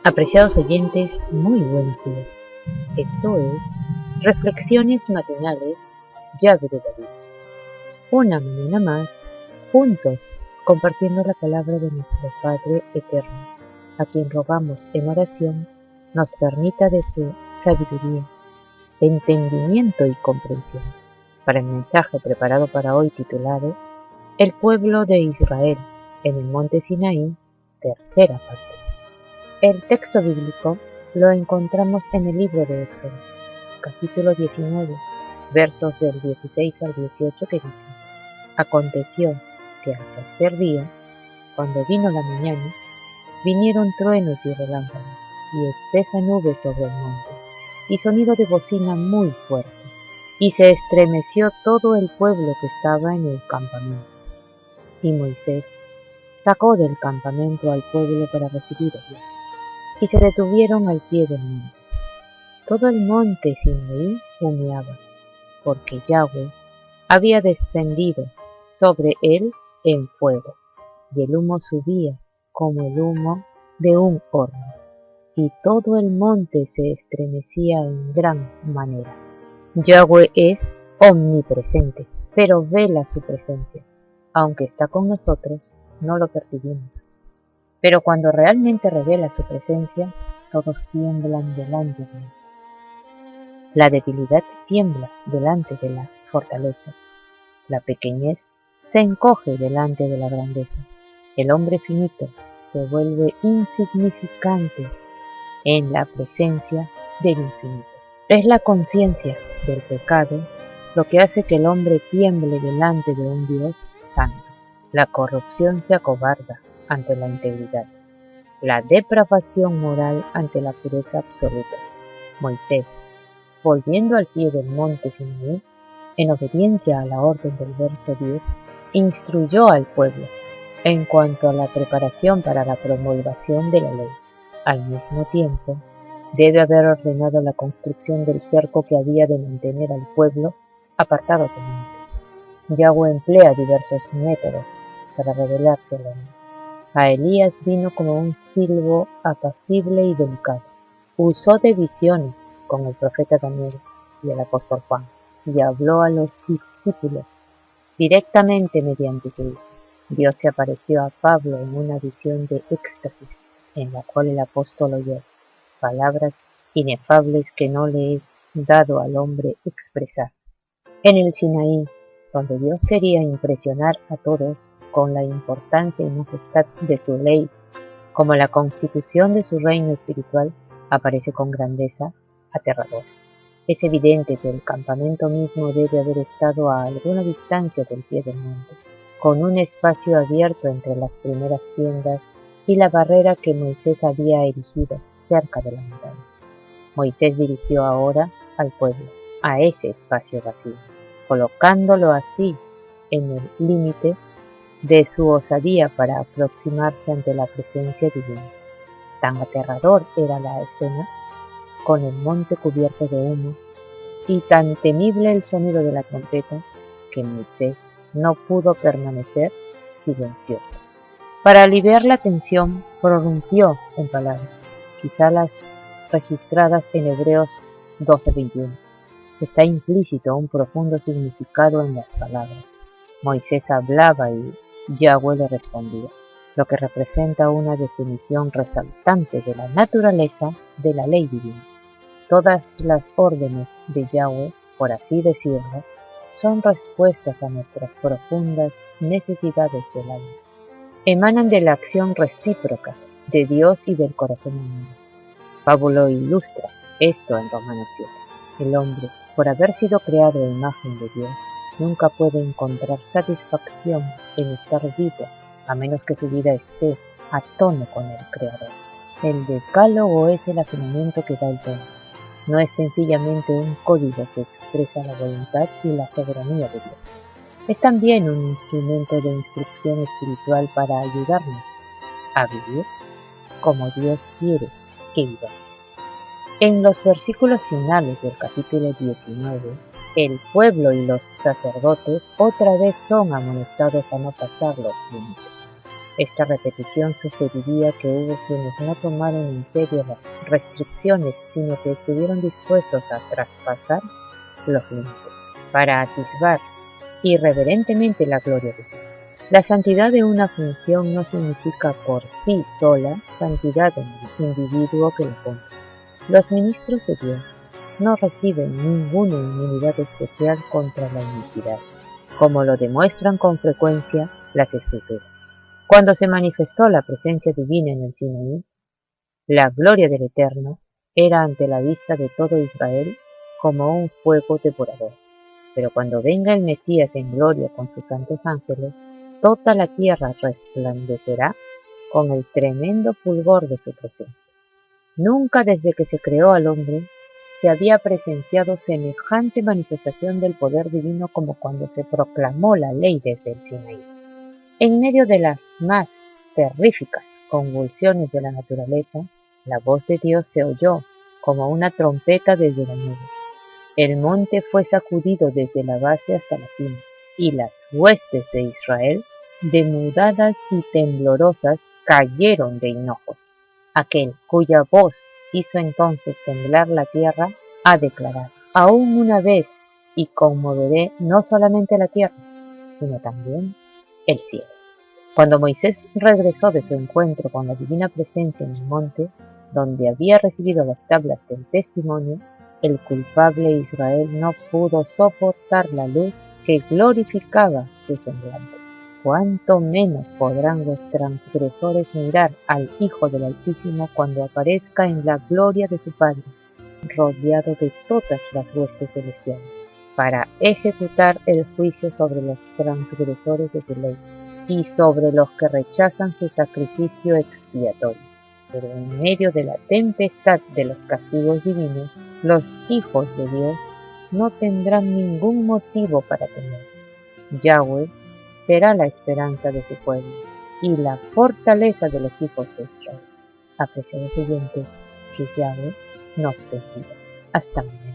Apreciados oyentes, muy buenos días. Esto es Reflexiones Matinales, Llave de David. Una mañana más, juntos, compartiendo la palabra de nuestro Padre Eterno, a quien rogamos en oración nos permita de su sabiduría, entendimiento y comprensión. Para el mensaje preparado para hoy titulado El pueblo de Israel en el monte Sinaí, tercera parte. El texto bíblico lo encontramos en el libro de Éxodo, capítulo 19, versos del 16 al 18 que dicen: Aconteció que al tercer día, cuando vino la mañana, vinieron truenos y relámpagos, y espesa nube sobre el monte, y sonido de bocina muy fuerte, y se estremeció todo el pueblo que estaba en el campamento. Y Moisés sacó del campamento al pueblo para recibir a Dios, y se detuvieron al pie del monte. Todo el monte Sinaí humeaba, porque Yahweh había descendido sobre él en fuego, y el humo subía como el humo de un horno, y todo el monte se estremecía en gran manera. Yahweh es omnipresente, pero vela su presencia. Aunque está con nosotros, no lo percibimos. Pero cuando realmente revela su presencia, todos tiemblan delante de él. La debilidad tiembla delante de la fortaleza. La pequeñez se encoge delante de la grandeza. El hombre finito se vuelve insignificante en la presencia del infinito. Es la conciencia del pecado lo que hace que el hombre tiemble delante de un Dios santo. La corrupción se acobarda ante la integridad, la depravación moral ante la pureza absoluta. Moisés, volviendo al pie del monte Sinaí, en obediencia a la orden del verso 10, instruyó al pueblo en cuanto a la preparación para la promulgación de la ley. Al mismo tiempo, debe haber ordenado la construcción del cerco que había de mantener al pueblo apartado del monte. Yahweh emplea diversos métodos para revelarse al hombre. A Elías vino como un silbo apacible y delicado. Usó de visiones con el profeta Daniel y el apóstol Juan, y habló a los discípulos directamente mediante su Hijo. Dios se apareció a Pablo en una visión de éxtasis, en la cual el apóstol oyó palabras inefables que no le es dado al hombre expresar. En el Sinaí, donde Dios quería impresionar a todos con la importancia y majestad de su ley, como la constitución de su reino espiritual, aparece con grandeza aterradora. Es evidente que el campamento mismo debe haber estado a alguna distancia del pie del monte, con un espacio abierto entre las primeras tiendas y la barrera que Moisés había erigido cerca de la montaña. Moisés dirigió ahora al pueblo a ese espacio vacío, colocándolo así en el límite de su osadía para aproximarse ante la presencia divina. Tan aterrador era la escena, con el monte cubierto de humo, y tan temible el sonido de la trompeta, que Moisés no pudo permanecer silencioso. Para aliviar la tensión, prorrumpió en palabras, quizá las registradas en Hebreos 12:21. Está implícito un profundo significado en las palabras. Moisés hablaba y Yahweh le respondía, lo que representa una definición resaltante de la naturaleza de la ley divina. Todas las órdenes de Yahweh, por así decirlo, son respuestas a nuestras profundas necesidades del alma. Emanan de la acción recíproca de Dios y del corazón humano. Pablo ilustra esto en Romanos 7. El hombre, por haber sido creado a imagen de Dios, nunca puede encontrar satisfacción en estar vivo, a menos que su vida esté a tono con el Creador. El decálogo es el afinamiento que da el tono. No es sencillamente un código que expresa la voluntad y la soberanía de Dios. Es también un instrumento de instrucción espiritual para ayudarnos a vivir como Dios quiere que vivamos. En los versículos finales del capítulo 19, el pueblo y los sacerdotes otra vez son amonestados a no pasar los límites. Esta repetición sugeriría que hubo quienes no tomaron en serio las restricciones, sino que estuvieron dispuestos a traspasar los límites para atisbar irreverentemente la gloria de Dios. La santidad de una función no significa por sí sola santidad en el individuo que la cumple. Los ministros de Dios no reciben ninguna inmunidad especial contra la iniquidad, como lo demuestran con frecuencia las Escrituras. Cuando se manifestó la presencia divina en el Sinaí, la gloria del Eterno era ante la vista de todo Israel como un fuego devorador. Pero cuando venga el Mesías en gloria con sus santos ángeles, toda la tierra resplandecerá con el tremendo fulgor de su presencia. Nunca desde que se creó al hombre se había presenciado semejante manifestación del poder divino como cuando se proclamó la ley desde el Sinaí. En medio de las más terríficas convulsiones de la naturaleza, la voz de Dios se oyó como una trompeta desde la nube. El monte fue sacudido desde la base hasta la cima, y las huestes de Israel, demudadas y temblorosas, cayeron de hinojos. Aquel cuya voz hizo entonces temblar la tierra, ha declarado: aún una vez, y conmoveré no solamente la tierra, sino también el cielo. Cuando Moisés regresó de su encuentro con la divina presencia en el monte, donde había recibido las tablas del testimonio, el culpable Israel no pudo soportar la luz que glorificaba su semblante. ¿Cuánto menos podrán los transgresores mirar al Hijo del Altísimo cuando aparezca en la gloria de su Padre, rodeado de todas las huestes celestiales, para ejecutar el juicio sobre los transgresores de su ley y sobre los que rechazan su sacrificio expiatorio? Pero en medio de la tempestad de los castigos divinos, los hijos de Dios no tendrán ningún motivo para temer. Yahweh será la esperanza de su pueblo y la fortaleza de los hijos de Israel. Apreciados oyentes, que Yahweh nos bendiga. Hasta mañana.